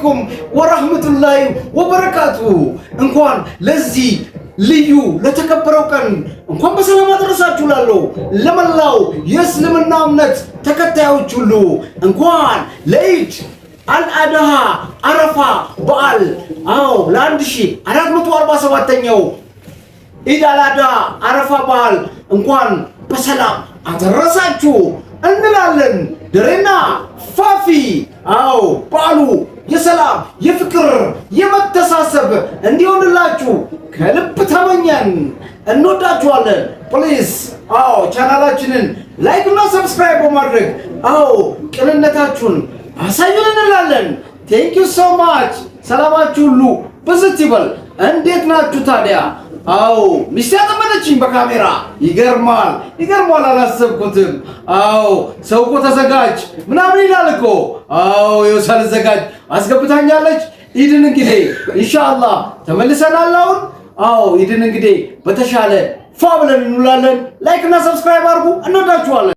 አለይኩም ወራህመቱላሂ ወበረካቱ። እንኳን ለዚህ ልዩ ለተከበረው ቀን እንኳን በሰላም አደረሳችሁ ላለው ለመላው የእስልምና እምነት ተከታዮች ሁሉ እንኳን ለኢድ አልአድሃ አረፋ በዓል ለ1447ኛው ኢድ አልአድሃ አረፋ በዓል እንኳን በሰላም አደረሳችሁ እንላለን። ደሬና ፋፊ በዓሉ የሰላም የፍቅር የመተሳሰብ እንዲሆንላችሁ ከልብ ተመኘን። እንወዳችኋለን። ፕሊዝ ቻናላችንን ላይክ እና ሰብስክራይብ በማድረግ ቅንነታችሁን አሳዩን እንላለን። ቴንክ ዩ ሶ ማች። ሰላማችሁ ሁሉ ብዝት ይበል። እንዴት ናችሁ ታዲያ? ሚስት ያጠመደችኝ በካሜራ ይገርማል። አላሰብኩትም። ሰው እኮ ተዘጋጅ ምናምን ይላል እኮ። ይኸው ሳልዘጋጅ አስገብታኛለች። ኢድን እንግዲህ ኢንሻአላህ ተመልሰናል። አሁን ኢድን እንግዲህ በተሻለ ፏ ብለን እንውላለን። ላይክ እና ሰብስክራይብ አድርጉ። እንወዳችኋለን።